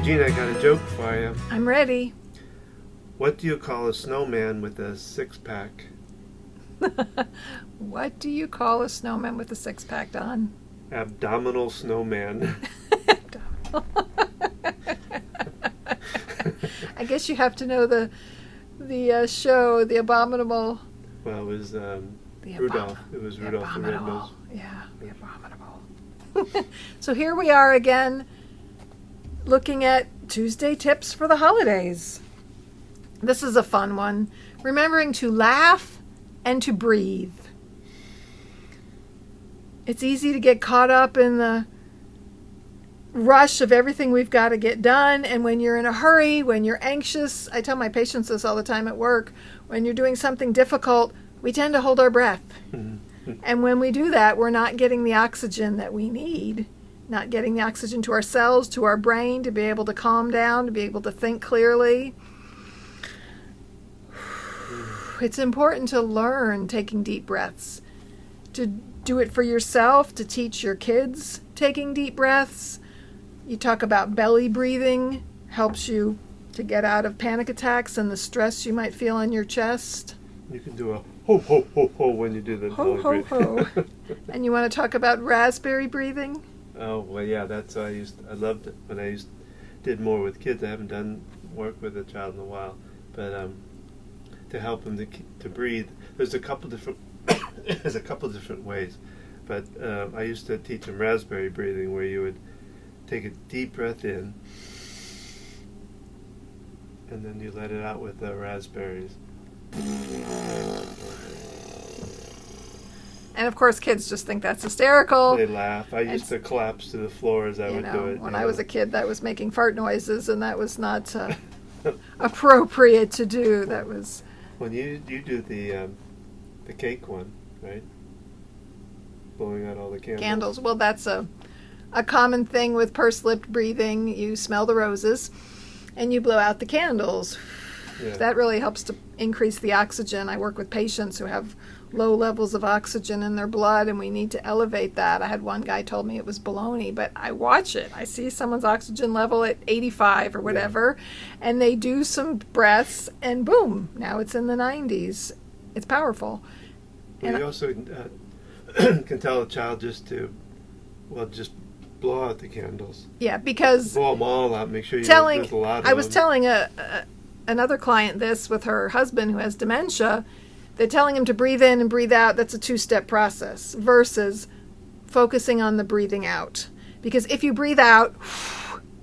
Gina, I got a joke for you. I'm ready. What do you call a snowman with a six-pack? What do you call a snowman with a six-pack, Don? Abdominal snowman. I guess you have to know the show, The Abominable. Well, it was Rudolph. It was Rudolph the Red-Nosed. Yeah, The Abominable. So here we are again, looking at Tuesday tips for the holidays. This is a fun one. Remembering to laugh and to breathe. It's easy to get caught up in the rush of everything we've got to get done. And when you're in a hurry, when you're anxious, I tell my patients this all the time at work, when you're doing something difficult, we tend to hold our breath. And when we do that, we're not getting the oxygen that we need, not getting the oxygen to our cells, to our brain, to be able to calm down, to be able to think clearly. It's important to learn taking deep breaths, to do it for yourself, to teach your kids taking deep breaths. You talk about belly breathing, helps you to get out of panic attacks and the stress you might feel on your chest. You can do a ho, ho, ho, ho when you do the Ho, ho, ho. And you want to talk about raspberry breathing? Oh, well, yeah, that's I loved it when I did more with kids. I haven't done work with a child in a while, but to help them to breathe, there's a couple different ways. But I used to teach them raspberry breathing, where you would take a deep breath in, and then you let it out with the raspberries. And of course, kids just think that's hysterical. They laugh. I used to collapse to the floor as I would do it. When I was a kid, that was making fart noises, and that was not appropriate to do. That was. When you do the cake one, right? Blowing out all the candles. Candles. Well, that's a common thing with pursed-lipped breathing. You smell the roses, and you blow out the candles. Yeah. That really helps to increase the oxygen. I work with patients who have low levels of oxygen in their blood, and we need to elevate that. I had one guy told me it was baloney, but I watch it. I see someone's oxygen level at 85 or whatever, and they do some breaths, and boom, now it's in the 90s. It's powerful. Well, and you also can tell a child just blow out the candles. Yeah, because blow them all out. Make sure there's a lot of them. I was telling another client this with her husband who has dementia. They're telling him to breathe in and breathe out. That's a two-step process versus focusing on the breathing out. Because if you breathe out,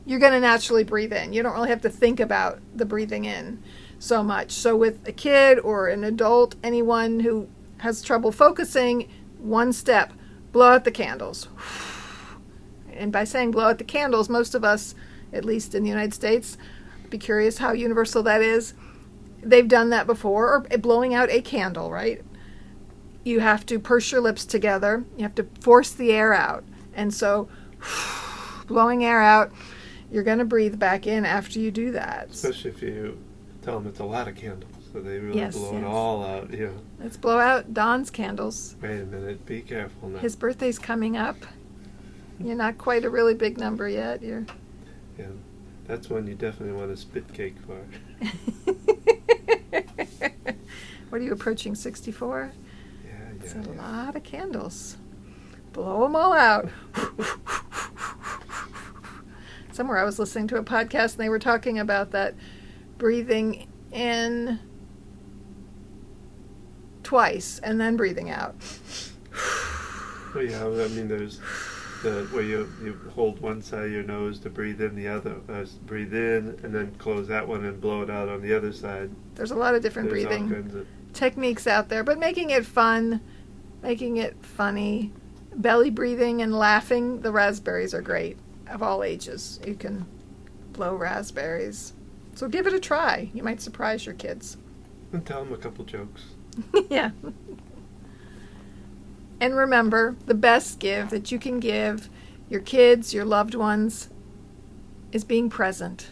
you're going to naturally breathe in. You don't really have to think about the breathing in so much. So with a kid or an adult, anyone who has trouble focusing, one step, blow out the candles. And by saying blow out the candles, most of us, at least in the United States, be curious how universal that is. They've done that before, or blowing out a candle, right? You have to purse your lips together. You have to force the air out. And so blowing air out, you're going to breathe back in after you do that. Especially if you tell them it's a lot of candles, so they really blow it all out. Yeah. Let's blow out Don's candles. Wait a minute. Be careful now. His birthday's coming up. You're not quite a really big number yet. Yeah. That's one you definitely want a spit cake for. What are you approaching, 64? Yeah. It's a lot of candles. Blow them all out. Somewhere I was listening to a podcast and they were talking about that breathing in twice and then breathing out. Well, yeah, I mean, there's where you hold one side of your nose to breathe in, the other breathe in, and then close that one and blow it out on the other side. There's a lot of different breathing techniques out there, but making it fun, making it funny, belly breathing and laughing. The raspberries are great of all ages. You can blow raspberries. So give it a try. You might surprise your kids. And tell them a couple jokes. Yeah. And remember, the best gift that you can give your kids, your loved ones, is being present.